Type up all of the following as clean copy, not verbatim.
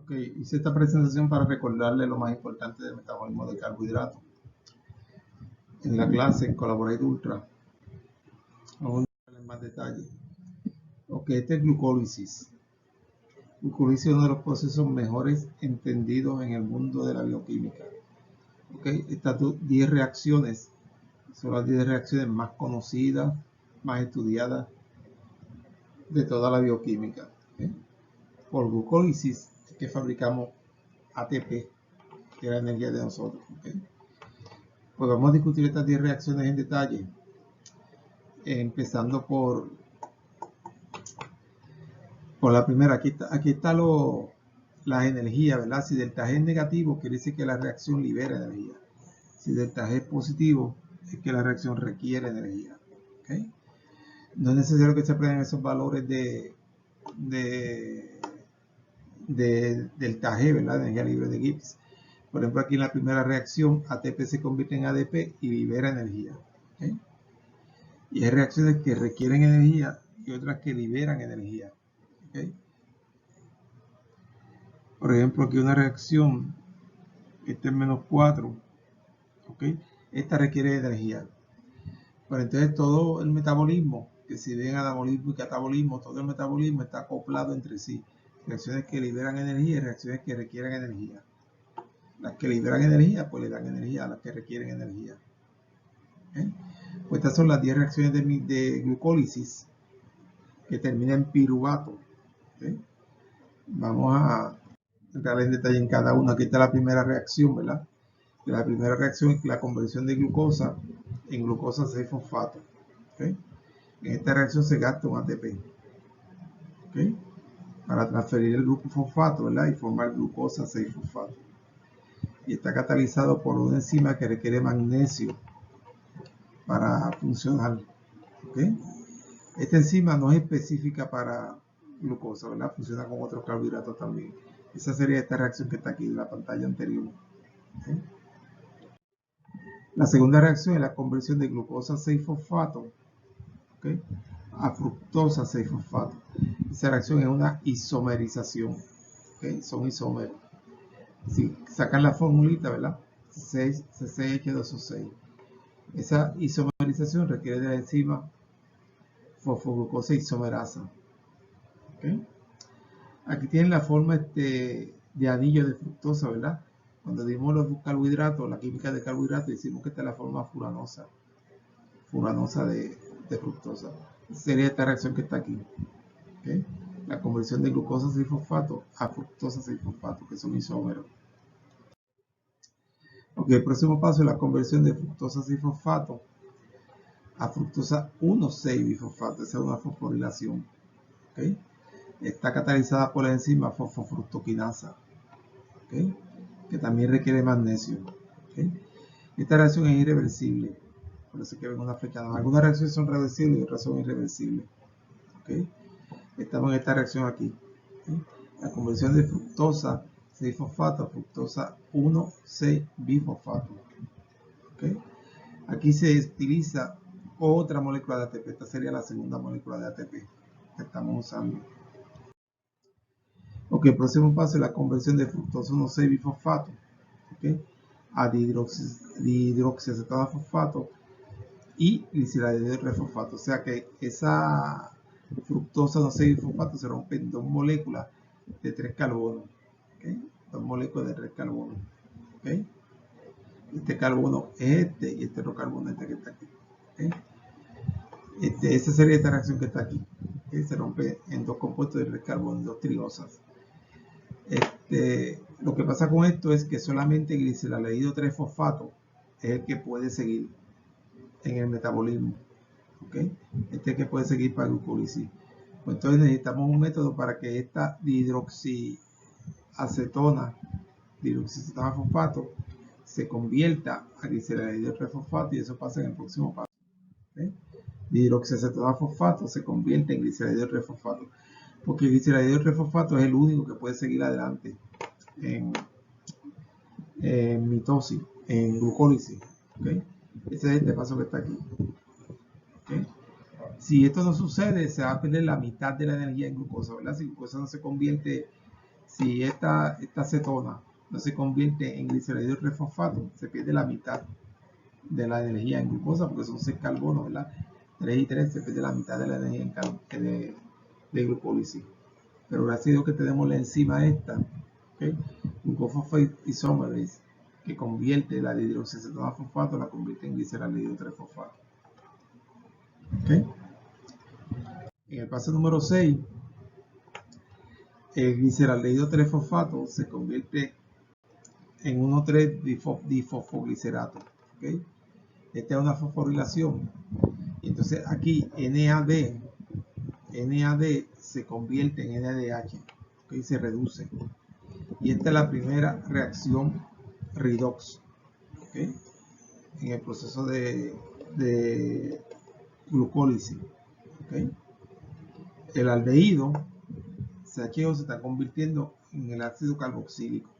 Ok, hice esta presentación para recordarle lo más importante del metabolismo de carbohidratos. En la clase, en Collaborate Ultra, vamos a ver en más detalle. Ok, este es glucólisis. Glucólisis es uno de los procesos mejores entendidos en el mundo de la bioquímica. Ok, estas 10 reacciones son las 10 reacciones más conocidas, más estudiadas de toda la bioquímica. ¿Okay? Por glucólisis es que fabricamos ATP, que es la energía de nosotros. ¿Okay? Pues vamos a discutir estas 10 reacciones en detalle, empezando por la primera. Aquí está las energías, ¿verdad? Si delta G es negativo, quiere decir que la reacción libera energía. Si delta G es positivo, es que la reacción requiere energía. ¿Okay? No es necesario que se aprendan esos valores de delta G, ¿verdad? De energía libre de Gibbs. Por ejemplo, aquí en la primera reacción, ATP se convierte en ADP y libera energía. ¿Okay? Y hay reacciones que requieren energía y otras que liberan energía. ¿Okay? Por ejemplo, aquí una reacción, este es menos 4. ¿Okay? Esta requiere energía. Pero entonces todo el metabolismo, que si bien anabolismo y catabolismo, todo el metabolismo está acoplado entre sí. Reacciones que liberan energía y reacciones que requieren energía. Las que liberan energía, pues le dan energía a las que requieren energía. ¿Okay? Pues estas son las 10 reacciones de glucólisis que terminan en piruvato. ¿Okay? Vamos a entrar en detalle en cada una. Aquí está la primera reacción, ¿verdad? La primera reacción es la conversión de glucosa en glucosa 6-fosfato. ¿Okay? En esta reacción se gasta un ATP. ¿Okay? Para transferir el grupo fosfato, ¿verdad? Y formar glucosa 6-fosfato. Y está catalizado por una enzima que requiere magnesio para funcionar. ¿Okay? Esta enzima no es específica para glucosa, ¿verdad? Funciona con otros carbohidratos también. Esa sería esta reacción que está aquí en la pantalla anterior. ¿Okay? La segunda reacción es la conversión de glucosa 6-fosfato, ¿okay? A fructosa 6-fosfato. Esa reacción es una isomerización. ¿Okay? Son isómeros. Si sacan la formulita, ¿verdad? C6H2O6. Esa isomerización requiere de la enzima fosfoglucosa isomerasa. ¿Okay? Aquí tienen la forma de anillo de fructosa, ¿verdad? Cuando dimos los carbohidratos, la química de carbohidratos, decimos que esta es la forma furanosa de fructosa. Sería esta reacción que está aquí. ¿Okay? La conversión de glucosa 6-fosfato a fructosa 6-fosfato, que son isómeros. Ok, el próximo paso es la conversión de fructosa 6-fosfato a fructosa 1,6-bifosfato. Esa es una fosforilación. ¿Okay? Está catalizada por la enzima fosfofructoquinasa, ¿okay? Que también requiere magnesio. ¿Okay? Esta reacción es irreversible. Por eso que ven una flecha. Algunas reacciones son reversibles y otras son irreversibles. ¿Okay? Estamos en esta reacción aquí. ¿Okay? La conversión de fructosa 6-fosfato a fructosa 1,6-bifosfato. ¿Okay? Aquí se utiliza otra molécula de ATP. Esta sería la segunda molécula de ATP que estamos usando. Ok, el próximo paso es la conversión de fructosa 1,6-bifosfato, ¿okay? A dihidroxiacetato de fosfato y gliceraldehído de fosfato. O sea que esa fructosa 1,6-bifosfato se rompe en dos moléculas de 3 carbonos. ¿Okay? Dos moléculas de 3 carbonos. ¿Okay? Este carbono es este y este otro carbono es este que está aquí. ¿Okay? Esa sería esta reacción que está aquí. ¿Okay? Se rompe en dos compuestos de 3 carbonos, dos triosas. Lo que pasa con esto es que solamente gliceraldehído 3-fosfato es el que puede seguir en el metabolismo. ¿Okay? Este es el que puede seguir para glucólisis. Pues entonces necesitamos un método para que esta dihidroxiacetona de fosfato se convierta a gliceraldehído 3-fosfato y eso pasa en el próximo paso. ¿Okay? Dihidroxiacetona de fosfato se convierte en gliceraldehído 3-fosfato. Porque el gliceraldehído 3-fosfato es el único que puede seguir adelante en mitosis, en glucólisis. ¿Okay? Ese es este paso que está aquí. ¿Okay? Si esto no sucede, se va a perder la mitad de la energía en glucosa, ¿verdad? Si glucosa no se convierte, si esta cetona no se convierte en gliceraldehído 3-fosfato, se pierde la mitad de la energía en glucosa, porque son 6 carbonos, ¿verdad? 3 y 3, se pierde la mitad de la energía de glucólisis. Pero gracias a Dios que tenemos la enzima esta, ¿okay? Glucofosfato isomerase, que convierte la dihidroxicetona fosfato, la convierte en gliceraldehído 3-fosfato. ¿Okay? En el paso número 6, el gliceraldehído 3-fosfato se convierte en 1,3-difosfoglicerato. ¿Okay? Esta es una fosforilación. Entonces aquí NAD se convierte en NADH, ¿okay? Se reduce. Y esta es la primera reacción redox, ¿okay? En el proceso de glucólisis. ¿Okay? El aldehído CHO se está convirtiendo en el ácido carboxílico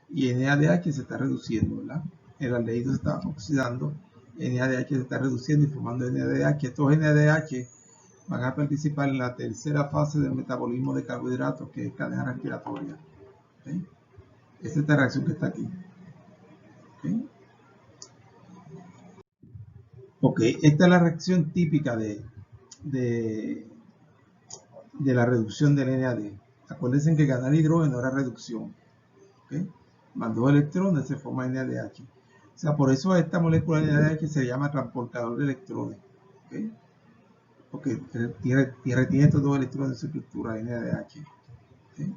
y NADH se está reduciendo, ¿verdad? El aldehído se está oxidando, NADH se está reduciendo y formando NADH. Estos NADH van a participar en la tercera fase del metabolismo de carbohidratos, que es cadena respiratoria. ¿Okay? Esta es esta reacción que está aquí. ¿Okay? Ok, esta es la reacción típica de la reducción del NAD. Acuérdense que ganar hidrógeno era reducción. ¿Okay? Más 2 electrones se forma NADH. O sea, por eso esta molécula de NADH se llama transportador de electrones. ¿Okay? Porque retiene estos 2 electrones de su estructura NADH. ¿Okay?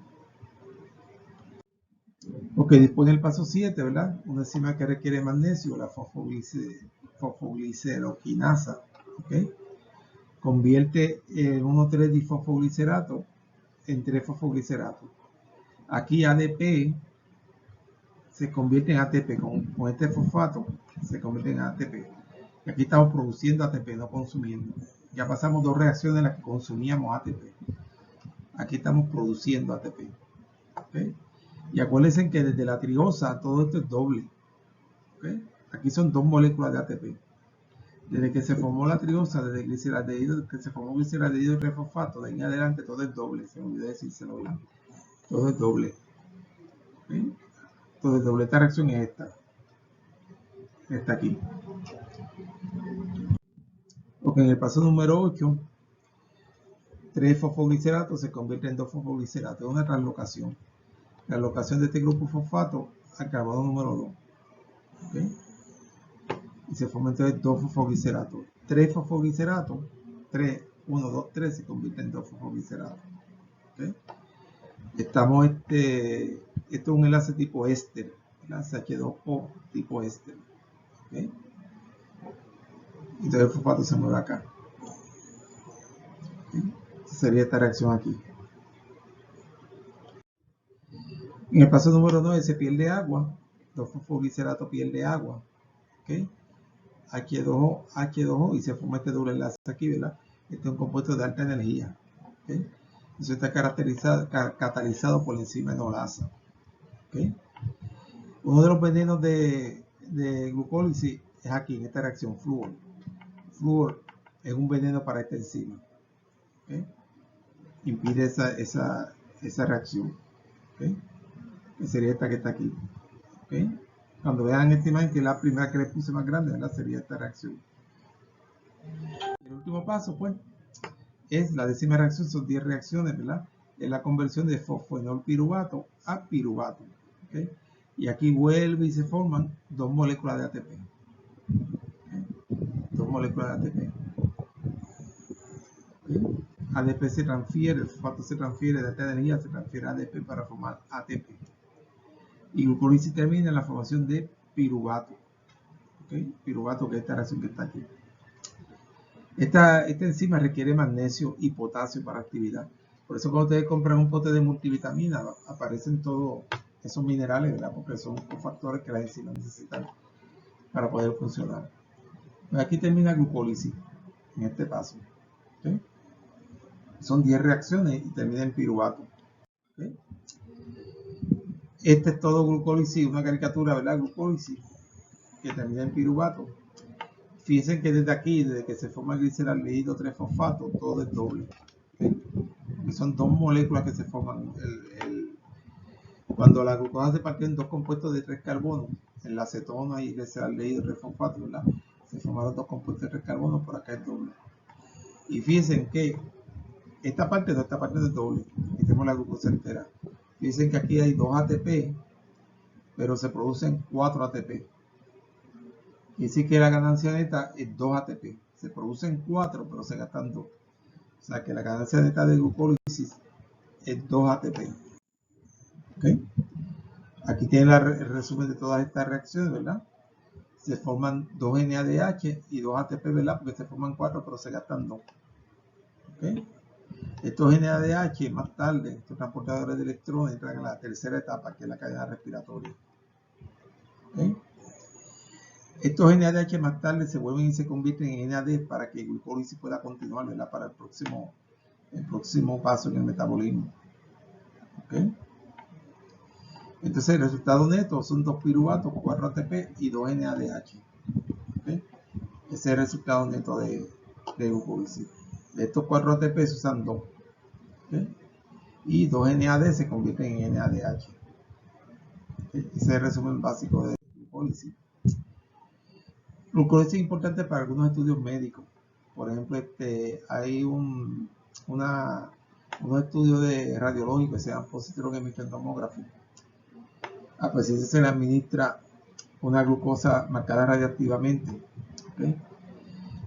Ok, dispone el paso 7, ¿verdad? Una enzima que requiere magnesio, la fosfogliceroquinasa. ¿Okay? Convierte el 1,3-difosfoglicerato en 3-fosfoglicerato. Aquí ADP se convierte en ATP, con este fosfato se convierte en ATP. Y aquí estamos produciendo ATP, no consumiendo. Ya pasamos 2 reacciones en las que consumíamos ATP. Aquí estamos produciendo ATP. ¿Okay? Y acuérdense que desde la triosa todo esto es doble. ¿Okay? Aquí son 2 moléculas de ATP. Desde que se formó la triosa, desde el gliceraldehído, que se formó gliceraldehído 3-fosfato, de ahí en adelante todo es doble. Se me olvidó decírselo, ¿verdad? Todo es doble. ¿Okay? Todo es doble. Esta reacción es esta. Esta aquí. Ok, en el paso número 8, 3-fosfoglicerato se convierte en 2-fosfoglicerato. Es una translocación. La locación de este grupo fosfato al carbono número 2. ¿Okay? Y se forma entonces 2-fosfoglicerato. 3-fosfoglicerato, 3, 1, 2, 3 se convierte en 2-fosfoglicerato. ¿Okay? Estamos, esto es un enlace tipo éster, enlace H2O tipo éster. ¿Okay? Entonces el fosfato se mueve acá. ¿Okay? Sería esta reacción aquí. En el paso número 9 se pierde agua, 2-fosfoglicerato pierde agua. ¿Okay? H2O, H2O y se forma este doble enlace aquí, ¿verdad? Este es un compuesto de alta energía. ¿Okay? Eso está catalizado por la enzima enolasa. ¿Okay? Uno de los venenos de glucólisis es aquí, en esta reacción, flúor. Flúor es un veneno para esta enzima. ¿Okay? Impide esa reacción. ¿Okay? Que sería esta que está aquí. ¿Okay? Cuando vean esta imagen, que es la primera que le puse más grande, ¿verdad? Sería esta reacción. El último paso, pues, es la décima reacción, son 10 reacciones, ¿verdad? Es la conversión de fosfoenol piruvato a piruvato. ¿Okay? Y aquí vuelve y se forman 2 moléculas de ATP. ¿Okay? 2 moléculas de ATP. ¿Okay? ADP se transfiere, el fosfato se transfiere de alta energía, se transfiere a ADP para formar ATP. Y glucólisis termina en la formación de piruvato. ¿Okay? Piruvato, que es esta reacción que está aquí. Esta enzima requiere magnesio y potasio para actividad. Por eso cuando ustedes compran un pote de multivitamina, aparecen todos esos minerales, ¿verdad? Porque son factores que las enzimas necesitan para poder funcionar. Aquí termina glucólisis en este paso. ¿Okay? Son 10 reacciones y termina en piruvato. ¿Okay? Este es todo glucólisis, una caricatura, ¿verdad? Glucólisis que termina en piruvato. Fíjense que desde aquí, desde que se forma el gliceraldehído 3-fosfato, todo es doble. ¿Okay? Y son 2 moléculas que se forman Cuando la glucosa se partió en dos compuestos de 3 carbonos, en la acetona y el aldehído refosfato, ¿verdad? Se formaron dos compuestos de 3 carbonos, por acá es doble. Y fíjense que esta parte no es doble, aquí tenemos la glucosa entera. Fíjense que aquí hay 2 ATP, pero se producen 4 ATP. Dice que la ganancia neta es 2 ATP. Se producen 4, pero se gastan 2. O sea que la ganancia neta de glucólisis es 2 ATP. ¿Okay? Aquí tienen el resumen de todas estas reacciones, ¿verdad? Se forman 2 NADH y 2 ATP, ¿verdad? Porque se forman 4, pero se gastan 2. ¿Okay? Estos NADH más tarde, estos transportadores de electrones, entran en la tercera etapa, que es la cadena respiratoria. ¿Okay? Estos NADH más tarde se vuelven y se convierten en NAD para que el glucólisis pueda continuar, ¿verdad? Para el próximo paso en el metabolismo. ¿Okay? Entonces el resultado neto son 2 piruvatos, 4 ATP y 2 NADH. ¿Okay? Ese es el resultado neto de glucólisis. De estos 4 ATP se usan 2. ¿Okay? Y 2 NAD se convierten en NADH. ¿Okay? Ese es el resumen básico de glucólisis. Glucólisis es importante para algunos estudios médicos. Por ejemplo, hay unos estudios radiológicos que se llaman Positron Emission Tomography. A pacientes se le administra una glucosa marcada radiactivamente. ¿Okay?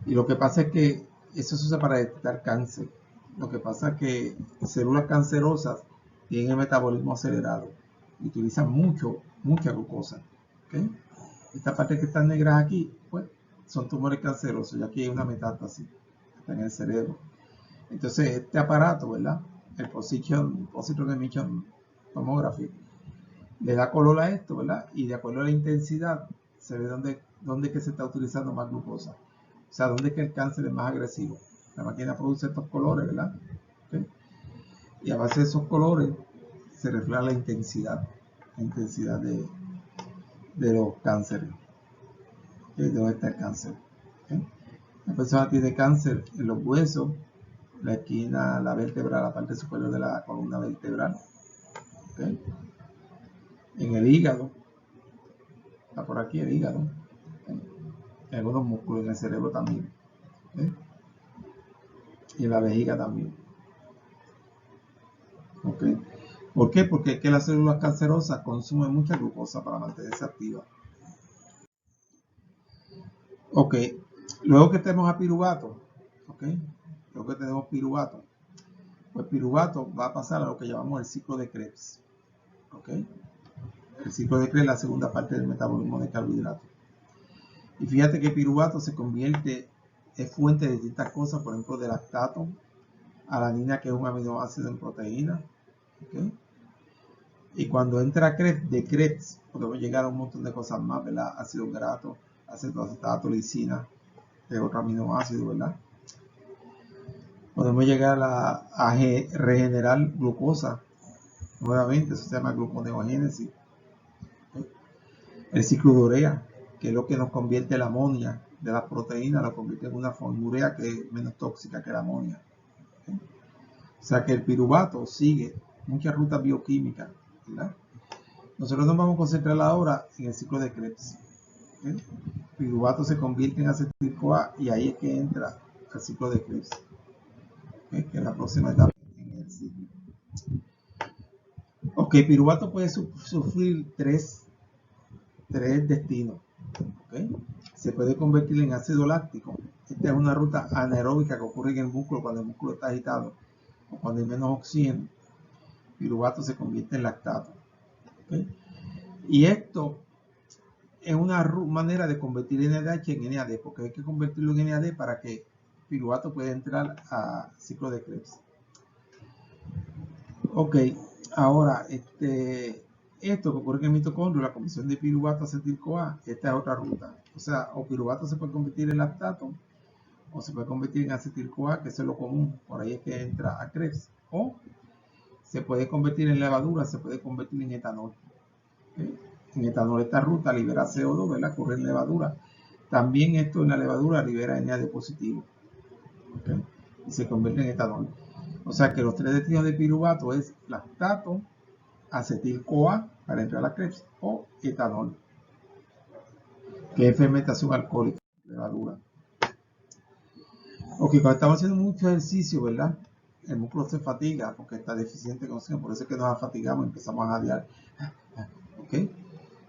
Y lo que pasa es que eso se usa para detectar cáncer. Lo que pasa es que células cancerosas tienen el metabolismo acelerado y utilizan mucha glucosa. ¿Okay? Esta parte que están negras aquí, pues, son tumores cancerosos, ya que hay una metástasis en el cerebro. Entonces, este aparato, ¿verdad? El Positron Emission Tomography, le da color a esto, ¿verdad? Y de acuerdo a la intensidad, se ve dónde que se está utilizando más glucosa. O sea, dónde que el cáncer es más agresivo. La máquina produce estos colores, ¿verdad? ¿Okay? Y a base de esos colores se refleja la intensidad de los cánceres. ¿Okay? ¿Dónde está el cáncer? ¿Okay? La persona tiene cáncer en los huesos, la esquina, la vértebra, la parte superior de la columna vertebral. ¿Okay? En el hígado, está por aquí el hígado. ¿Okay? En algunos músculos, en el cerebro también. ¿Okay? Y en la vejiga también. ¿Okay? ¿Por qué? Porque es que las células cancerosas consumen mucha glucosa para mantenerse activas. Ok, luego que tenemos a piruvato, okay, luego que tenemos piruvato, pues piruvato va a pasar a lo que llamamos el ciclo de Krebs. Okay. El ciclo de Krebs es la segunda parte del metabolismo de carbohidratos. Y fíjate que piruvato es fuente de distintas cosas, por ejemplo, de lactato, alanina, que es un aminoácido en proteína. Okay. Y cuando entra Krebs, de Krebs podemos llegar a un montón de cosas más, ¿verdad? Ácidos grasos, acetoacetato, lisina, de otro aminoácido, ¿verdad? Podemos llegar a regenerar glucosa nuevamente, eso se llama gluconeogénesis. El ciclo de urea, que es lo que nos convierte la amonia de las proteínas, lo convierte en una forma urea que es menos tóxica que la amonia. O sea que el piruvato sigue muchas rutas bioquímicas, ¿verdad? Nosotros nos vamos a concentrar ahora en el ciclo de Krebs. El piruvato se convierte en acetil-CoA y ahí es que entra el ciclo de Krebs, que es la próxima etapa en el ciclo. Ok, piruvato puede sufrir tres destinos. ¿Okay? Se puede convertir en ácido láctico. Esta es una ruta anaeróbica que ocurre en el músculo cuando el músculo está agitado o cuando hay menos oxígeno. Piruvato se convierte en lactato. ¿Okay? Y esto es una manera de convertir NADH en NAD, porque hay que convertirlo en NAD para que piruvato pueda entrar a ciclo de Krebs. Ok, ahora esto que ocurre en el mitocondrio, la conversión de piruvato a acetil-CoA, esta es otra ruta. O sea, o piruvato se puede convertir en lactato o se puede convertir en acetil-CoA, que eso es lo común, por ahí es que entra a Krebs. O se puede convertir en levadura, se puede convertir en etanol. ¿Okay? En etanol esta ruta libera CO2, ¿verdad? Corre en levadura. También esto en la levadura libera NAD positivo. ¿Okay? Y se convierte en etanol. O sea que los tres destinos de piruvato es lactato, acetil-CoA para entrar a la Krebs o etanol, que es fermentación alcohólica, levadura. Ok, cuando estamos haciendo mucho ejercicio, ¿verdad? El músculo se fatiga porque está deficiente de oxígeno, por eso es que nos fatigamos y empezamos a jadear. Ok,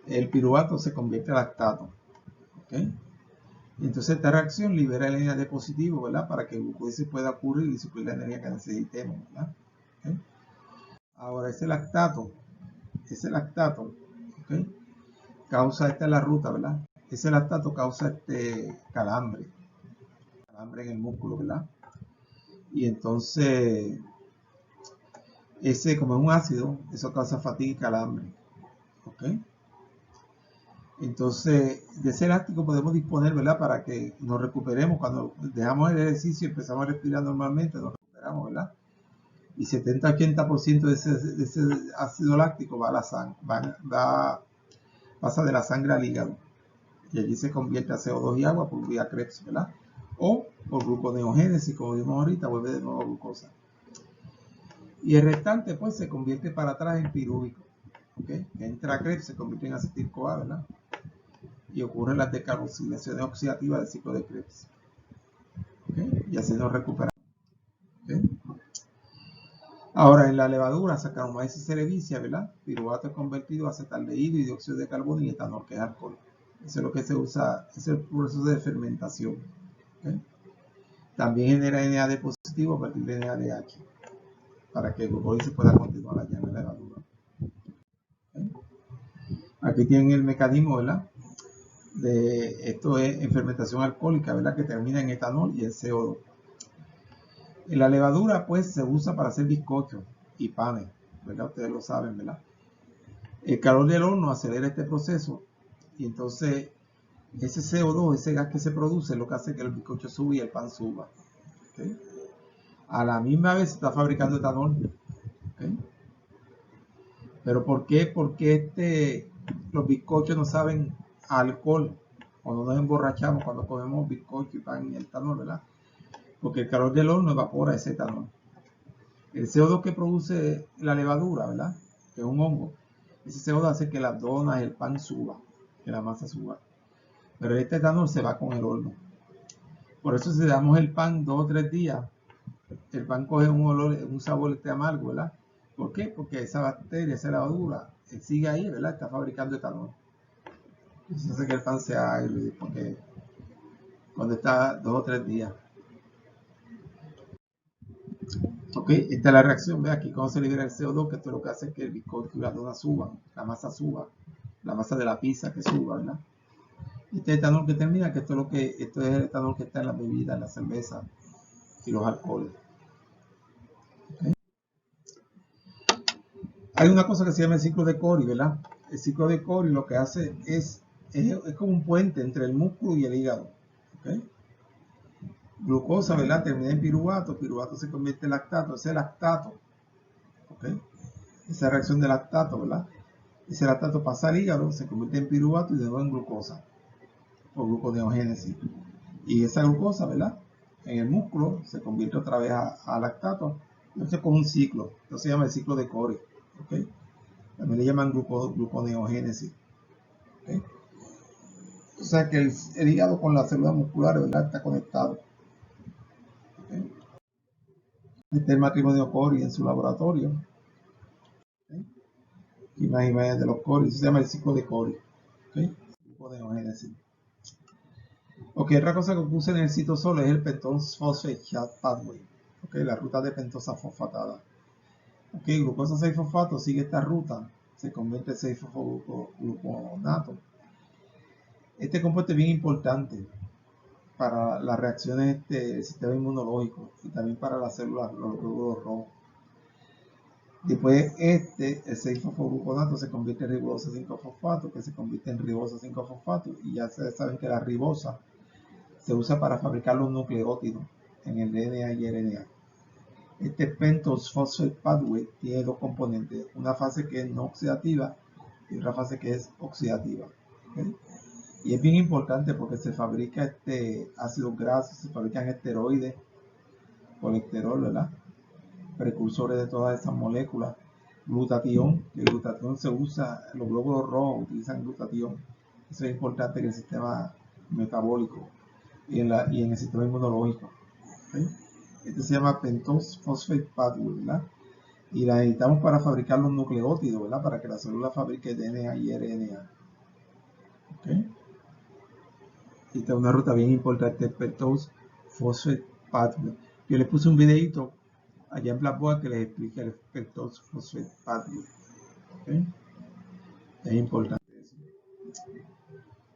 el piruvato se convierte en lactato. Ok, entonces esta reacción libera el NAD positivo, ¿verdad? Para que el glucólisis pueda ocurrir y suplir la energía que necesitemos, ¿verdad? Okay. Ahora ese lactato, ¿ok? Causa, esta es la ruta, ¿verdad? Ese lactato causa calambre en el músculo, ¿verdad? Y entonces, ese como es un ácido, eso causa fatiga y calambre, ¿ok? Entonces, de ese elástico podemos disponer, ¿verdad? Para que nos recuperemos. Cuando dejamos el ejercicio y empezamos a respirar normalmente, nos recuperamos, ¿verdad? Y 70-80% de ese ácido láctico va a la sangre, pasa de la sangre al hígado. Y allí se convierte a CO2 y agua por vía Krebs, ¿verdad? O por gluconeogénesis, como vimos ahorita, vuelve de nuevo a glucosa. Y el restante, pues, se convierte para atrás en pirúvico. ¿Okay? Entra a Krebs, se convierte en acetil-CoA, ¿verdad? Y ocurren las decarboxilaciones oxidativas del ciclo de Krebs. ¿Okay? Y así nos recuperamos. ¿Okay? Ahora, en la levadura, Saccharomyces cerevisiae, ¿verdad? Piruvato es convertido a acetaldehído y dióxido de carbono y etanol, que es alcohol. Eso es lo que se usa, es el proceso de fermentación. ¿Okay? También genera NAD positivo a partir de NADH, para que el glucólisis pueda continuar allá en la levadura. ¿Okay? Aquí tienen el mecanismo, ¿verdad? Esto es en fermentación alcohólica, ¿verdad? Que termina en etanol y en CO2. En la levadura, pues, se usa para hacer bizcochos y panes, ¿verdad? Ustedes lo saben, ¿verdad? El calor del horno acelera este proceso y entonces ese CO2, ese gas que se produce, es lo que hace que el bizcocho suba y el pan suba. ¿Okay? A la misma vez se está fabricando etanol. ¿Okay? ¿Pero por qué? Porque los bizcochos no saben a alcohol cuando nos emborrachamos, cuando comemos bizcocho y pan y etanol, ¿verdad? Porque el calor del horno evapora ese etanol. El CO2 que produce la levadura, ¿verdad? Que es un hongo. Ese CO2 hace que las donas, el pan suba, que la masa suba. Pero este etanol se va con el horno. Por eso si damos el pan 2 o 3 días, el pan coge un olor, un sabor amargo, ¿verdad? ¿Por qué? Porque esa bacteria, esa levadura, sigue ahí, ¿verdad? Está fabricando etanol. Eso hace que el pan sea agrio, porque cuando está 2 o 3 días. Ok, esta es la reacción, ve aquí cómo se libera el CO2, que esto lo que hace es que el bizcocho y la dona suban, la masa suba, la masa de la pizza que suba, ¿verdad? Este etanol que termina, que esto es el etanol que está en la bebida, en la cerveza y los alcoholes. ¿Okay? Hay una cosa que se llama el ciclo de Cori, ¿verdad? El ciclo de Cori lo que hace es como un puente entre el músculo y el hígado. ¿Okay? Glucosa, ¿verdad? Termina en piruvato, piruvato se convierte en lactato, ese lactato, ¿okay? Esa reacción de lactato, ¿verdad? Ese lactato pasa al hígado, se convierte en piruvato y de nuevo en glucosa, por gluconeogénesis. Y esa glucosa, ¿verdad? En el músculo se convierte otra vez a lactato. Entonces, con un ciclo. Esto se llama el ciclo de Cori. ¿Okay? También le llaman gluconeogénesis. ¿Okay? O sea que el hígado con las células musculares, ¿verdad? Está conectado. ¿Okay? Este es el matrimonio Cori en su laboratorio. ¿Okay? Imágenes de los Cori. Eso se llama el ciclo de Cori. ¿Okay? Gluconeogénesis. Ok, otra cosa que puse en el citosol es el pentose phosphate pathway. Ok, la ruta de pentosa fosfatada. Ok, glucosa 6-fosfato sigue esta ruta, se convierte en 6-fosfogluconato. Este compuesto es bien importante para las reacciones del sistema inmunológico y también para las células, los glóbulos rojos. Después el 6-fosfogluconato se convierte en ribosa 5-fosfato, que se convierte en ribosa 5-fosfato, y ya ustedes saben que la ribosa se usa para fabricar los nucleótidos en el DNA y RNA. Este pentose phosphate pathway tiene dos componentes, una fase que es no oxidativa y otra fase que es oxidativa. ¿Okay? Y es bien importante porque se fabrica ácidos grasos, se fabrican esteroides, colesterol, ¿verdad? Precursores de todas esas moléculas. glutatión. El glutatión se usa, los glóbulos rojos utilizan glutatión. Eso es importante en el sistema metabólico y en el sistema inmunológico. ¿Okay? Este se llama pentose phosphate pathway, ¿verdad? Y la necesitamos para fabricar los nucleótidos, ¿verdad? Para que la célula fabrique DNA y RNA. ¿Okay? Esta es una ruta bien importante, el pentose phosphate pathway. Yo les puse un videito allá en Blackboard que les explica el pentose phosphate pathway. ¿Okay? Es importante eso.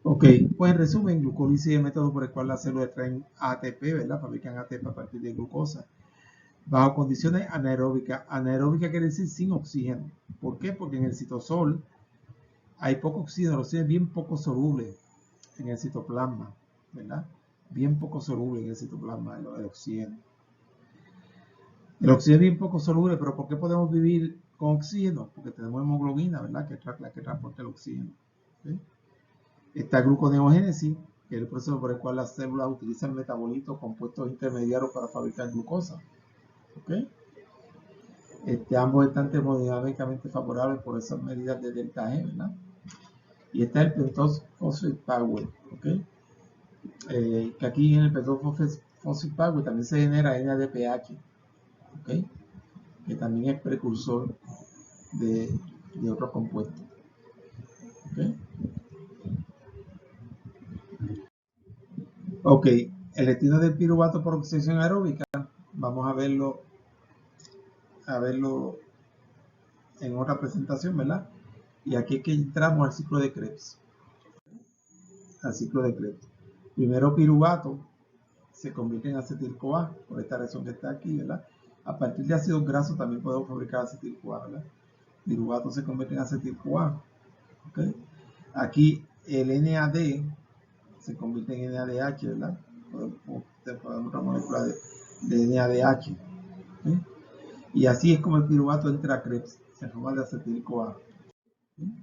Ok, pues en resumen, glucólisis es el método por el cual las células traen ATP, ¿verdad? Fabrican ATP a partir de glucosa. Bajo condiciones anaeróbicas. Anaeróbica quiere decir sin oxígeno. ¿Por qué? Porque en el citosol hay poco oxígeno, el oxígeno es bien poco soluble en el citoplasma, ¿verdad? Bien poco soluble en el citoplasma el oxígeno. El oxígeno es bien poco soluble, pero ¿por qué podemos vivir con oxígeno? Porque tenemos hemoglobina, ¿verdad? Que es la que transporta el oxígeno. ¿Sí? Está gluconeogénesis, que es el proceso por el cual las células utilizan metabolitos compuestos intermediarios para fabricar glucosa. ¿Okay? Ambos están termodinámicamente favorables por esas medidas de delta G, ¿verdad? Y está el pentose phosphate pathway, ¿okay? Que aquí en el pentose phosphate pathway también se genera NADPH, ¿okay? Que también es precursor de otros compuestos. ¿Okay? Ok, el destino del piruvato por oxidación aeróbica, vamos a verlo en otra presentación, ¿verdad? Y aquí es que entramos al ciclo de Krebs. Al ciclo de Krebs. Primero piruvato se convierte en acetil-CoA, por esta reacción que está aquí, ¿verdad? A partir de ácidos grasos también podemos fabricar acetil-CoA, ¿verdad? Piruvato se convierte en acetil-CoA. ¿Okay? Aquí el NAD se convierte en NADH, ¿verdad? Podemos otra molécula de NADH. ¿Okay? Y así es como el piruvato entra a Krebs, en forma de acetil-CoA. ¿Okay?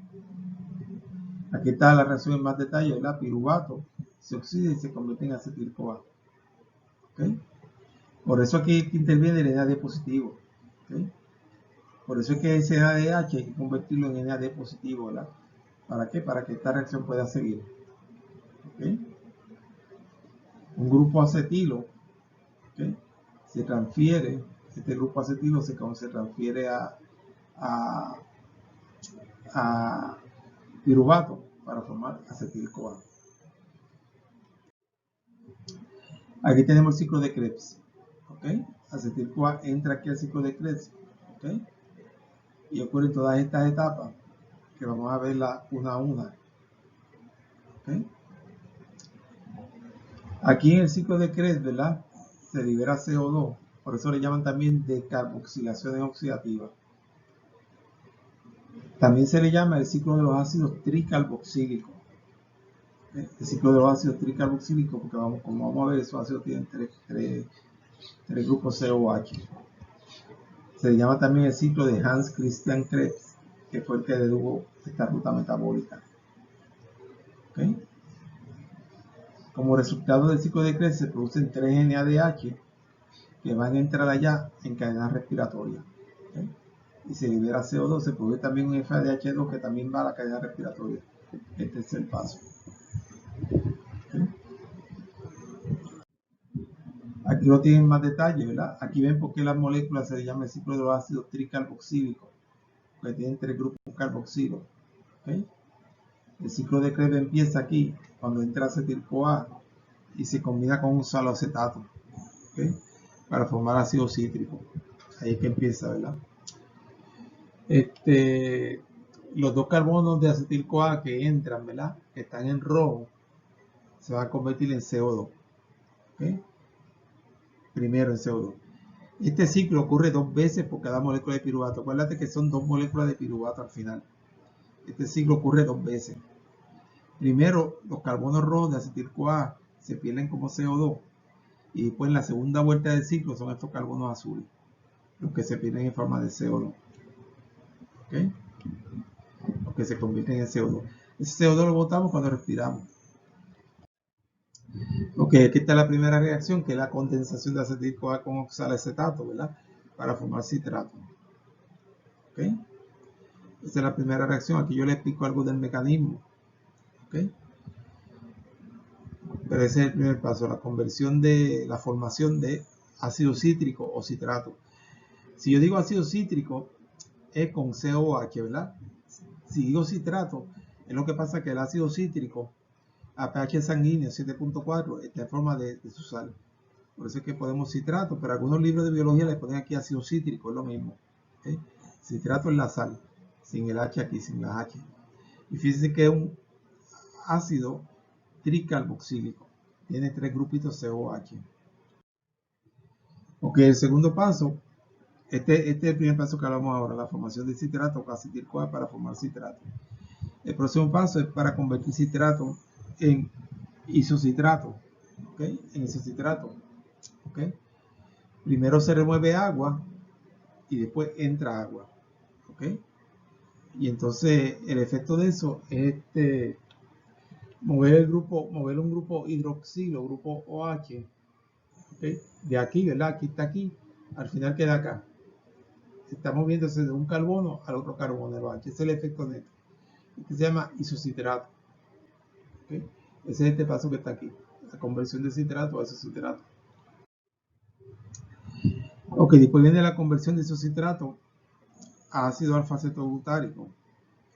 Aquí está la reacción en más detalle, ¿verdad? Piruvato se oxida y se convierte en acetil-CoA. ¿Okay? Por eso aquí interviene el NAD positivo. ¿Okay? Por eso es que ese NADH hay que convertirlo en NAD positivo, ¿verdad? ¿Para qué? Para que esta reacción pueda seguir. ¿Okay? Un grupo acetilo, ¿okay? Se transfiere, este grupo acetilo se transfiere a piruvato para formar acetil-CoA. Aquí tenemos el ciclo de Krebs. ¿Okay? Acetil-CoA entra aquí al ciclo de Krebs. ¿Okay? Y ocurren todas estas etapas que vamos a verlas una a una. ¿Okay? Aquí en el ciclo de Krebs, ¿verdad? Se libera CO2. Por eso le llaman también decarboxilaciones oxidativas. También se le llama el ciclo de los ácidos tricarboxílicos. El ciclo de los ácidos tricarboxílicos, porque como vamos a ver, esos ácidos tienen tres grupos COH. Se le llama también el ciclo de Hans Christian Krebs, que fue el que dedujo esta ruta metabólica. ¿Okay? Como resultado del ciclo de Krebs se producen 3 NADH que van a entrar allá en cadenas respiratorias. ¿Okay? Y se libera CO2, se produce también un FADH2 que también va a la cadena respiratoria. Este es el paso. ¿Okay? Aquí lo tienen más detalle, ¿verdad? Aquí ven por qué las moléculas se llama el ciclo de los ácidos tricarboxílicos, que tienen 3 grupos carboxilos. ¿Okay? El ciclo de Krebs empieza aquí, cuando entra acetil-CoA y se combina con un saloacetato, ¿okay? Para formar ácido cítrico. Ahí es que empieza, ¿verdad? Los dos carbonos de acetil-CoA que entran, ¿verdad? Que están en rojo, se van a convertir en CO2. ¿Okay? Primero en CO2. Este ciclo ocurre 2 veces por cada molécula de piruvato. Acuérdate que son 2 moléculas de piruvato al final. Este ciclo ocurre 2 veces. Primero, los carbonos rojos de acetil-CoA se pierden como CO2. Y después en la segunda vuelta del ciclo son estos carbonos azules, los que se pierden en forma de CO2. ¿Okay? Los que se convierten en CO2. Ese CO2 lo botamos cuando respiramos. Ok, aquí está la primera reacción, que es la condensación de acetil-CoA con oxalacetato, ¿verdad? Para formar citrato. ¿Okay? Esa es la primera reacción. Aquí yo le explico algo del mecanismo. ¿Okay? Pero ese es el primer paso, la conversión de la formación de ácido cítrico o citrato. Si yo digo ácido cítrico, es con COH, ¿verdad? Si digo citrato, es lo que pasa que el ácido cítrico a pH sanguíneo 7.4 está en forma de su sal. Por eso es que podemos citrato, pero algunos libros de biología le ponen aquí ácido cítrico, es lo mismo. ¿Okay? Citrato es la sal, sin el H aquí, sin la H. Y fíjense que es un ácido tricarboxílico. Tiene 3 grupitos COH. Ok, el segundo paso, este es el primer paso que hablamos ahora, la formación de citrato o acetil-CoA para formar citrato. El próximo paso es para convertir citrato en isocitrato, ¿ok? En isocitrato, ¿ok? Primero se remueve agua y después entra agua, ¿ok? Y entonces el efecto de eso es mover un grupo hidroxilo, grupo OH, ¿okay? De aquí, ¿verdad? Aquí está aquí, al final queda acá. Está moviéndose de un carbono al otro carbono, el OH. Ese es el efecto neto. Este se llama isocitrato. ¿Okay? Ese es este paso que está aquí, la conversión de citrato a isocitrato. Ok, después viene la conversión de isocitrato a ácido alfa-cetoglutarico.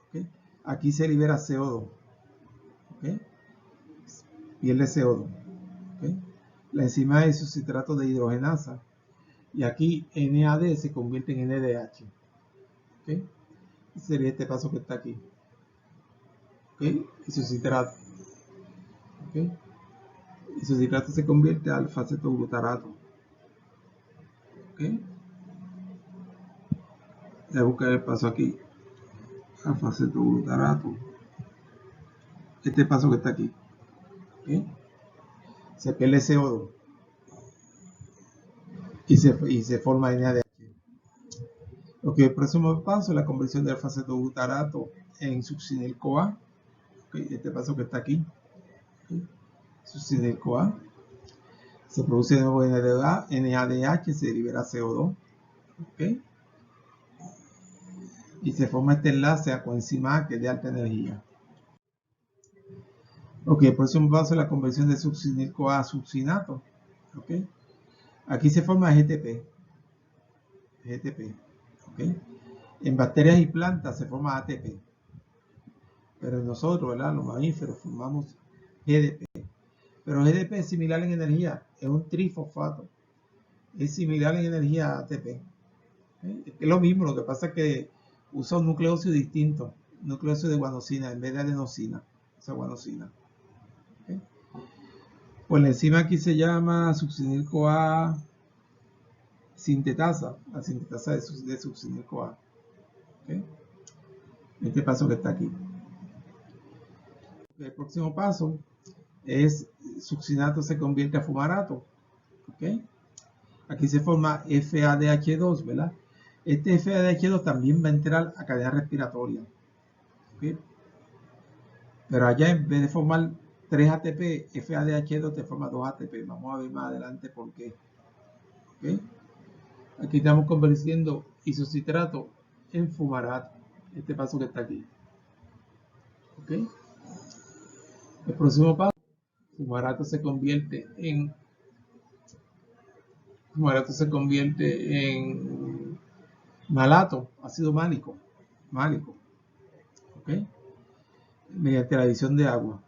¿Okay? Aquí se libera CO2. ¿Okay? Pierde CO2. ¿Okay? La enzima es isocitrato de hidrogenasa. Y aquí NAD se convierte en NDH. ¿Okay? Sería este paso que está aquí. ¿Okay? Isocitrato. ¿Okay? Isocitrato se convierte en alfa-cetoglutarato. ¿Okay? Voy a buscar el paso aquí. Alfa-cetoglutarato. Este paso que está aquí. ¿Okay? Se pierde CO2. Y se forma NADH. Ok, el próximo paso es la conversión de alfa-cetoglutarato en succinil-CoA. Okay, este paso que está aquí. Okay. Succinil-CoA. Se produce de nuevo NADH, se libera CO2. Okay. Y se forma este enlace a coenzima A que es de alta energía. Ok, el próximo paso es la conversión de succinil-CoA a succinato. Okay. Aquí se forma GTP. Okay. En bacterias y plantas se forma ATP. Pero en nosotros, ¿verdad? Los mamíferos formamos GDP. Pero GDP es similar en energía, es un trifosfato. Es similar en energía a ATP. Es lo mismo, lo que pasa es que usa un nucleócido distinto, nucleócido de guanosina en vez de adenosina, esa guanosina. ¿Okay? Pues la enzima aquí se llama succinil-CoA sintetasa, la sintetasa de succinil-CoA. ¿Okay? Este paso que está aquí. El próximo paso es succinato se convierte a fumarato. ¿Okay? Aquí se forma FADH2, ¿verdad? Este FADH2 también va a entrar a cadena respiratoria. ¿Okay? Pero allá en vez de formar 3 ATP, FADH2 te forma 2 ATP. Vamos a ver más adelante por qué. ¿Okay? Aquí estamos convirtiendo isocitrato en fumarato. Este paso que está aquí. ¿Okay? El próximo paso, fumarato se convierte en malato, ácido málico. ¿Okay? Mediante la adición de agua.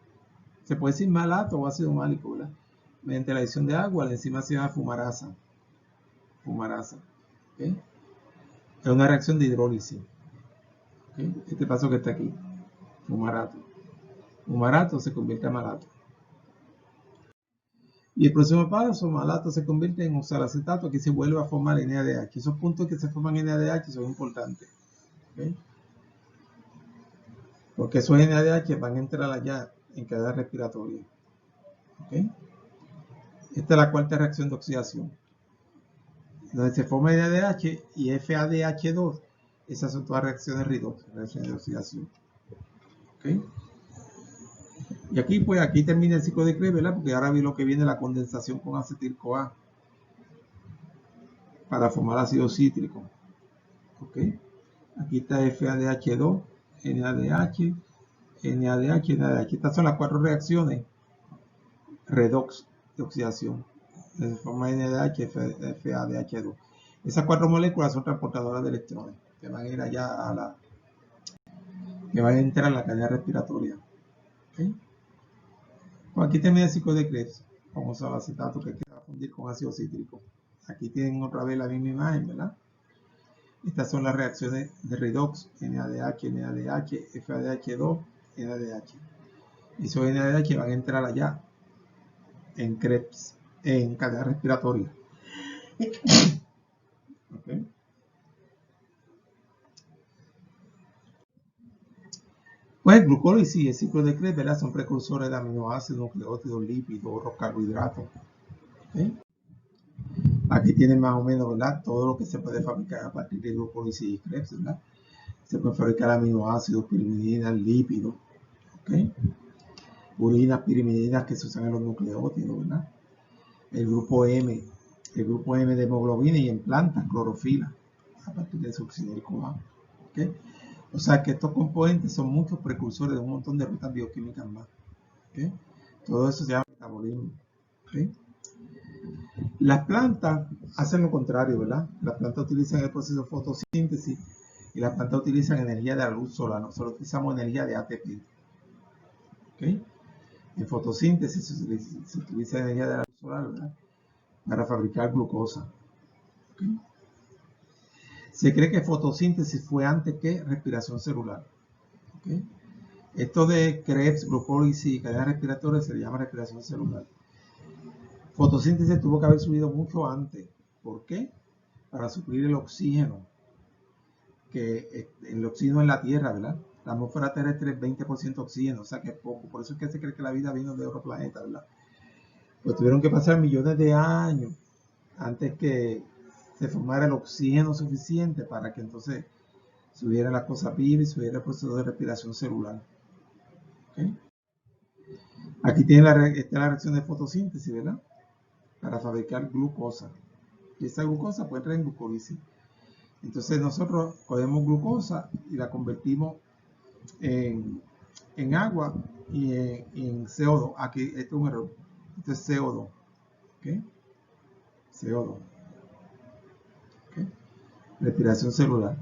Se puede decir malato o ácido málico, ¿verdad? Mediante la adición de agua, la enzima se llama fumarasa. ¿Okay? Es una reacción de hidrólisis. ¿Okay? Este paso que está aquí, fumarato se convierte a malato. Y el próximo paso, malato se convierte en oxalacetato, aquí se vuelve a formar NADH. Esos puntos que se forman en NADH son importantes. ¿Okay? Porque esos NADH van a entrar allá en cadena respiratoria. ¿Okay? Esta es la cuarta reacción de oxidación. Donde se forma NADH y FADH2. Esas son todas reacciones redox, reacciones de oxidación. ¿Okay? Y aquí, pues, aquí termina el ciclo de Krebs, ¿verdad? Porque ahora vi lo que viene la condensación con acetil-CoA para formar ácido cítrico. ¿Okay? Aquí está FADH2, NADH, NADH, NADH. Estas son las 4 reacciones redox de oxidación. Se forma NADH, FADH2. Esas 4 moléculas son transportadoras de electrones que van a ir allá que van a entrar a la cadena respiratoria. ¿Okay? Pues aquí termina el ciclo de Krebs. Vamos a acetato que queda fundir con ácido cítrico. Aquí tienen otra vez la misma imagen, ¿verdad? Estas son las reacciones de redox, NADH, NADH, FADH2, NADH. Y esos NADH van a entrar allá en Krebs, en cadena respiratoria. Okay. Pues el glucólisis y el ciclo de Krebs, ¿verdad? Son precursores de aminoácidos, nucleótidos, lípidos, otros carbohidratos. ¿Okay? Aquí tienen más o menos, ¿verdad? Todo lo que se puede fabricar a partir de glucólisis y Krebs, ¿verdad? Se pueden fabricar aminoácidos, pirimidinas, lípidos, ¿ok? Urinas, pirimidinas que se usan en los nucleótidos, ¿verdad? El grupo M de hemoglobina y en plantas, clorofila, a partir de succido del CoA, ¿ok? O sea que estos componentes son muchos precursores de un montón de rutas bioquímicas más, ¿ok? Todo eso se llama metabolismo, ¿ok? Las plantas hacen lo contrario, ¿verdad? Las plantas utilizan el proceso de fotosíntesis y las plantas utilizan energía de la luz solar. Nosotros utilizamos energía de ATP. ¿Okay? En fotosíntesis se utiliza energía de la luz solar, ¿verdad? Para fabricar glucosa. ¿Okay? Se cree que fotosíntesis fue antes que respiración celular. ¿Okay? Esto de Krebs, glucólisis y cadena respiratoria se le llama respiración celular. Fotosíntesis tuvo que haber subido mucho antes. ¿Por qué? Para suplir el oxígeno. Que el oxígeno en la Tierra, ¿verdad? La atmósfera terrestre es 20% oxígeno, o sea que es poco. Por eso es que se cree que la vida vino de otro planeta, ¿verdad? Pues tuvieron que pasar millones de años antes que se formara el oxígeno suficiente para que entonces subiera la cosa viva y subiera el proceso de respiración celular. ¿Okay? Aquí tiene está la reacción de fotosíntesis, ¿verdad? Para fabricar glucosa. Y esa glucosa puede entrar en glucólisis. Entonces nosotros cogemos glucosa y la convertimos en agua y en CO2. Aquí, este es un error. Esto es CO2. ¿Okay? CO2. ¿Okay? Respiración celular.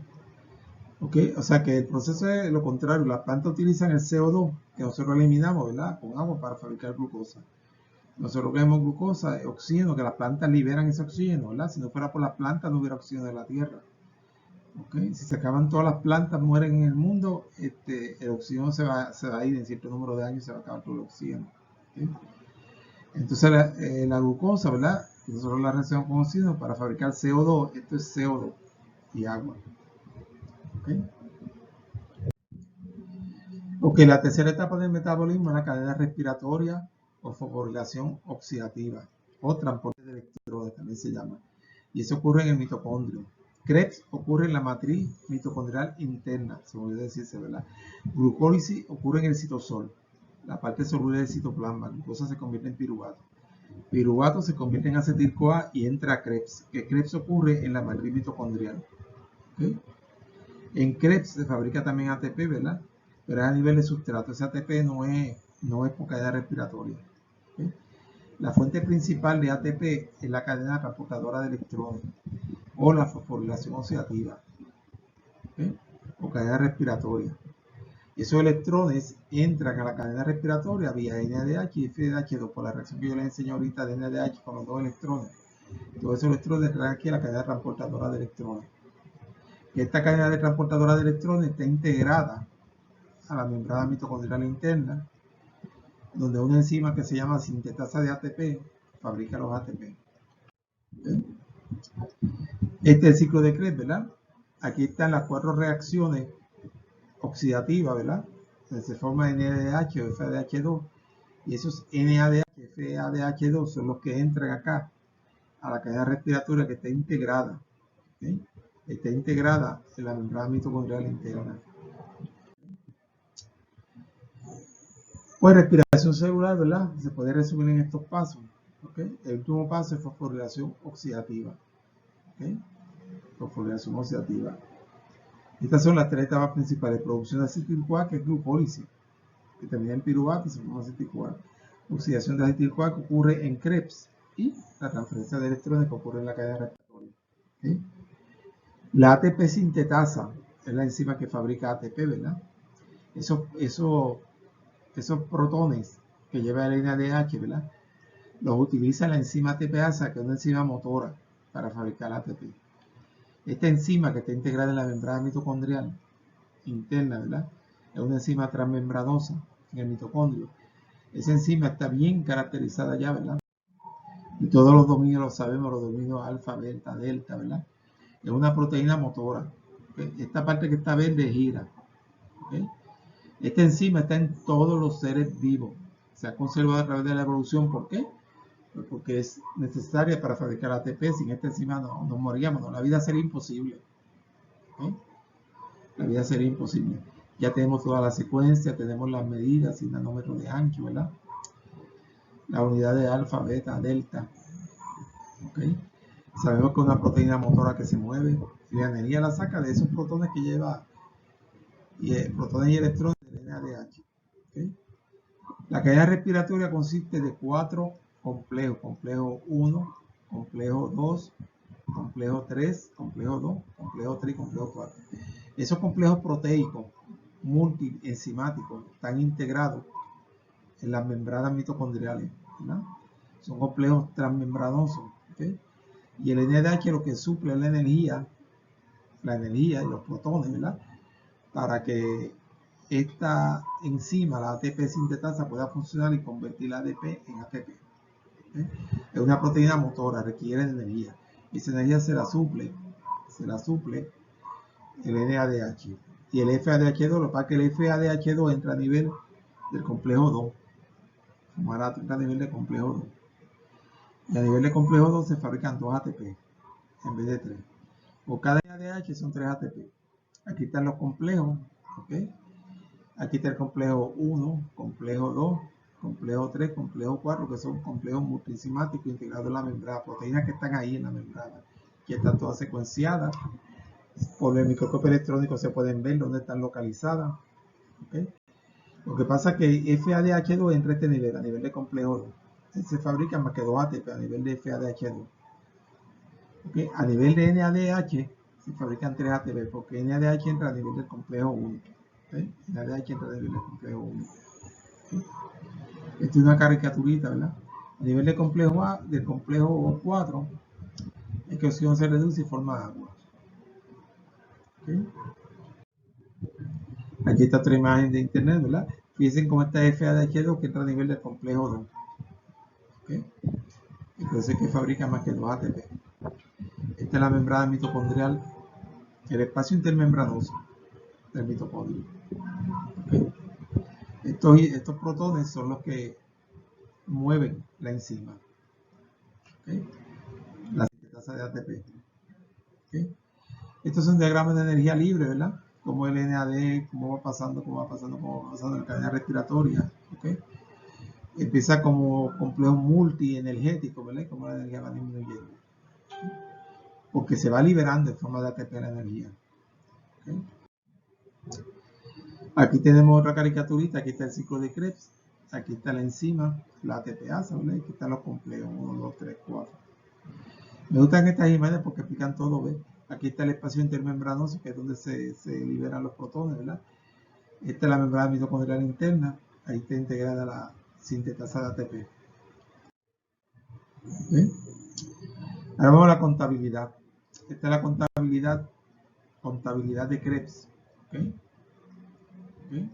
¿Okay? O sea que el proceso es lo contrario. Las plantas utilizan el CO2 que nosotros eliminamos, ¿verdad? Con agua para fabricar glucosa. Nosotros vemos glucosa, oxígeno, que las plantas liberan ese oxígeno, ¿verdad? Si no fuera por las plantas no hubiera oxígeno en la Tierra. ¿Okay? Si se acaban todas las plantas, mueren en el mundo, el oxígeno se va a ir en cierto número de años, se va a acabar todo el oxígeno. ¿Okay? Entonces la glucosa, ¿verdad? Nosotros la reaccionamos con oxígeno para fabricar CO2, esto es CO2 y agua. ¿Okay? Ok, la tercera etapa del metabolismo es la cadena respiratoria o fosforilación oxidativa o transporte de electrones también se llama. Y eso ocurre en el mitocondrio. Krebs ocurre en la matriz mitocondrial interna, se puede decirse, ¿verdad? Glucólisis ocurre en el citosol, la parte soluble del citoplasma. La glucosa se convierte en piruvato. Piruvato se convierte en acetil-CoA y entra a Krebs, que Krebs ocurre en la matriz mitocondrial. ¿Okay? En Krebs se fabrica también ATP, ¿verdad? Pero es a nivel de sustrato. Ese ATP no es por cadena respiratoria. ¿Okay? La fuente principal de ATP es la cadena transportadora de electrones o la fosforilación oxidativa, ¿okay? O cadena respiratoria. Esos electrones entran a la cadena respiratoria vía NADH y FADH2 por la reacción que yo les enseñé ahorita de NADH con los dos electrones. Todos esos electrones entran aquí a la cadena transportadora de electrones. Esta cadena de transportadora de electrones está integrada a la membrana mitocondrial interna, donde una enzima que se llama sintetasa de ATP fabrica los ATP. ¿Okay? Este es el ciclo de Krebs, ¿verdad? Aquí están las 4 reacciones oxidativas, ¿verdad? Se forma NADH o FADH2 y esos NADH, FADH2 son los que entran acá a la cadena respiratoria que está integrada. ¿Okay? Está integrada en la membrana mitocondrial interna. Pues respiración celular, ¿verdad? Se puede resumir en estos pasos. ¿Okay? El último paso es fosforilación oxidativa. ¿Okay? Fosforilación oxidativa. Estas son las tres etapas principales: producción de acetil-CoA, que es glucólisis, que termina en piruvato y se forma acetil-CoA. Oxidación de acetil-CoA, que ocurre en Krebs, y la transferencia de electrones, que ocurre en la cadena respiratoria. ¿Okay? La ATP sintetasa es la enzima que fabrica ATP, ¿verdad? Esos protones que lleva el NADH, ¿verdad? Los utiliza la enzima ATPasa, que es una enzima motora para fabricar ATP. Esta enzima, que está integrada en la membrana mitocondrial interna, ¿verdad? Es una enzima transmembranosa en el mitocondrio. Esa enzima está bien caracterizada ya, ¿verdad? Y todos los dominios lo sabemos, los dominios alfa, beta, delta, ¿verdad? Es una proteína motora. ¿Okay? Esta parte que está verde gira. ¿Okay? Esta enzima está en todos los seres vivos. Se ha conservado a través de la evolución. ¿Por qué? Pues porque es necesaria para fabricar ATP. Sin esta enzima no moríamos. No, la vida sería imposible. ¿Okay? La vida sería imposible. Ya tenemos toda la secuencia, tenemos las medidas y nanómetros de ancho, ¿verdad? La unidad de alfa, beta, delta. ¿Okay? Sabemos que es una proteína motora que se mueve. Y la energía la saca de esos protones que lleva, protones y electrones del NADH. ¿Okay? La cadena respiratoria consiste de 4 complejos: complejo 1, complejo 2, complejo 3, complejo 2, complejo 3 y complejo 4. Esos complejos proteicos multienzimáticos están integrados en las membranas mitocondriales, ¿verdad? Son complejos transmembranosos, ¿okay? Y el NADH lo que suple es la energía y los protones, ¿verdad? Para que esta enzima, la ATP sintetasa, pueda funcionar y convertir la ADP en ATP. ¿Okay? Es una proteína motora, requiere energía. Y esa energía se la suple el NADH. Y el FADH2, lo que pasa es que el FADH2 entra a nivel del complejo 2. Como ahora entra a nivel del complejo 2. Y a nivel de complejo 2 se fabrican 2 ATP en vez de 3. Por cada NADH son 3 ATP. Aquí están los complejos, ¿ok? Aquí está el complejo 1, complejo 2, complejo 3, complejo 4, que son complejos multienzimáticos integrados en la membrana, proteínas que están ahí en la membrana, que están todas secuenciadas. Por el microscopio electrónico se pueden ver dónde están localizadas. ¿Okay? Lo que pasa es que FADH2 entra a este nivel, a nivel de complejo 2. Se fabrican más que 2 ATP a nivel de FADH2. ¿Okay? A nivel de NADH se fabrican 3 ATP, porque NADH entra a nivel del complejo 1. ¿Okay? NADH entra a nivel del complejo 1. ¿Okay? Esta es una caricaturita, ¿verdad? A nivel de complejo A, del complejo 4, es que oxígeno se reduce y forma agua. ¿Okay? Aquí está otra imagen de internet, ¿verdad? Fíjense cómo está FADH2 que entra a nivel del complejo 2. ¿Okay? Entonces, que fabrica más que 2 ATP. Esta es la membrana mitocondrial, el espacio intermembranoso del mitocondrio. ¿Okay? Estos protones son los que mueven la enzima. ¿Okay? La sintetasa de ATP. ¿Okay? Estos son diagramas de energía libre, ¿verdad? Como el NAD, cómo va pasando en la cadena respiratoria. ¿Okay? Empieza como complejo multienergético, ¿verdad? Como la energía va disminuyendo. Porque se va liberando en forma de ATP la energía. ¿Okay? Aquí tenemos otra caricaturita, aquí está el ciclo de Krebs, aquí está la enzima, la ATPasa, ¿verdad? Aquí están los complejos, 1, 2, 3, 4. Me gustan estas imágenes porque explican todo, ¿ves? Aquí está el espacio intermembranoso, que es donde se liberan los protones, ¿verdad? Esta es la membrana mitocondrial interna, ahí está integrada la sintetasa de ATP. ¿Okay? Ahora vamos a la contabilidad. Esta es la contabilidad de Krebs. ¿Okay? ¿Okay?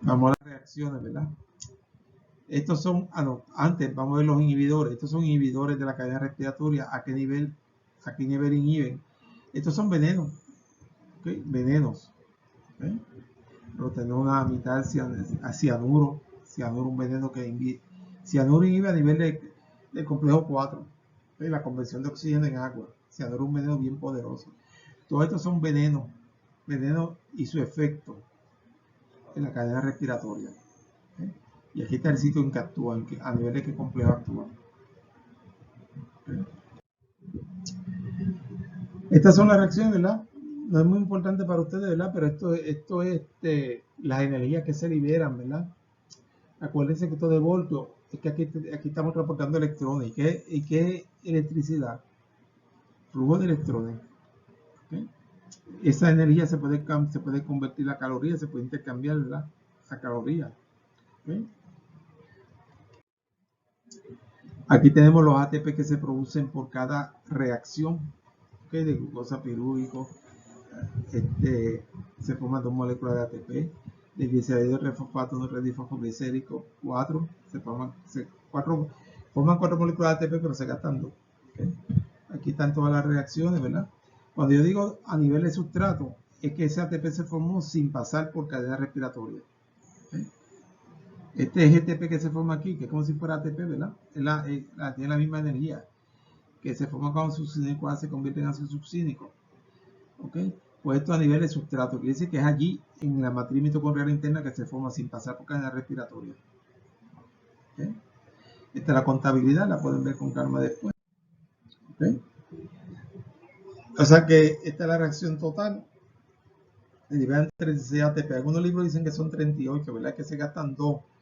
Vamos a las reacciones, ¿verdad? Estos son, antes vamos a ver los inhibidores. Estos son inhibidores de la cadena respiratoria. ¿A qué nivel inhiben? Estos son venenos. ¿Okay? Venenos. ¿Okay? Pero tenemos una mitad de cianuro. Cianuro, un veneno que inhibe. Cianuro inhibe a nivel del complejo 4. ¿Okay? La conversión de oxígeno en agua. Cianuro es un veneno bien poderoso. Todos estos son venenos. Venenos y su efecto en la cadena respiratoria. ¿Okay? Y aquí está el sitio en que actúan, a nivel de qué complejo actúan. ¿Okay? Estas son las reacciones, ¿verdad? no es muy importante para ustedes, ¿verdad? Pero esto es las energías que se liberan, ¿verdad? Acuérdense que esto de voltio es que aquí estamos transportando electrones. ¿Y qué es electricidad? Flujo de electrones. ¿Okay? Esa energía se puede convertir a calorías, se puede intercambiar, ¿verdad? A calorías. ¿Okay? Aquí tenemos los ATP que se producen por cada reacción, ¿okay? De glucosa pirúvico. Se forman 2 moléculas de ATP. De glicerido refosfato no redifosfoglicérico 4. Forman 4 moléculas de ATP, pero se gastan 2. ¿Okay? Aquí están todas las reacciones, ¿verdad? Cuando yo digo a nivel de sustrato, es que ese ATP se formó sin pasar por cadena respiratoria. ¿Okay? Este es ATP que se forma aquí, que es como si fuera ATP, ¿verdad? Tiene la misma energía, que se forma cuando succínico A se convierte en ácido succínico. ¿Ok? Pues esto a nivel de sustrato, quiere decir que es allí en la matriz mitocondrial interna que se forma sin pasar por cadena respiratoria. ¿Okay? Esta es la contabilidad, la pueden ver con calma después. ¿Okay? O sea que esta es la reacción total. Liberan 36 ATP. Algunos libros dicen que son 38, ¿verdad? Que se gastan 2 ATP.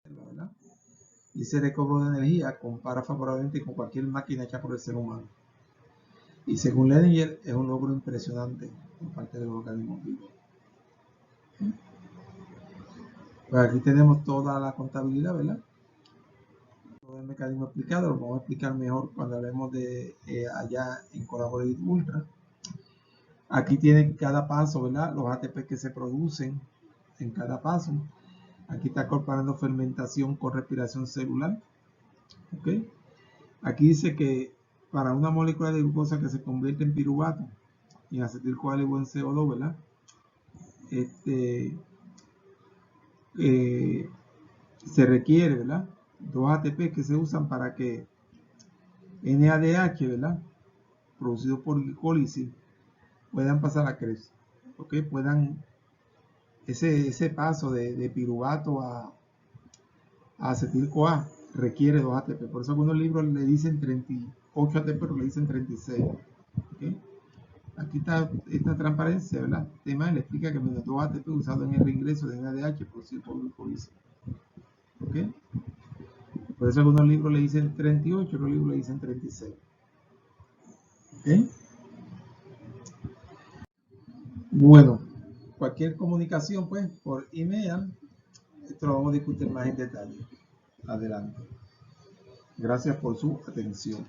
¿Verdad? Y ese recobro de energía compara favorablemente con cualquier máquina hecha por el ser humano. Y según Ledinger, es un logro impresionante por parte de los organismos vivos. Pues aquí tenemos toda la contabilidad, ¿verdad? Todo el mecanismo explicado, lo vamos a explicar mejor cuando hablemos de allá en Collaborate Ultra. Aquí tienen cada paso, ¿verdad? Los ATP que se producen en cada paso. Aquí está comparando fermentación con respiración celular. ¿Ok? Aquí dice que para una molécula de glucosa que se convierte en piruvato y en acetil-CoA o en CO2, ¿verdad? Se requiere, ¿verdad? 2 ATP que se usan para que NADH, ¿verdad? Producido por glicólisis, puedan pasar a CRES. ¿Ok? Puedan ese paso de piruvato a acetil-CoA requiere 2 ATP. Por eso algunos libros le dicen 38 ATP, pero le dicen 36. ¿Okay? Aquí está esta transparencia, ¿verdad? El tema le explica que menos 2 ATP usado en el reingreso de NADH producido por glucólisis. ¿Ok? Por eso algunos libros le dicen 38, otros libros le dicen 36. ¿Ok? Bueno, cualquier comunicación, pues, por email, esto lo vamos a discutir más en detalle. Adelante. Gracias por su atención.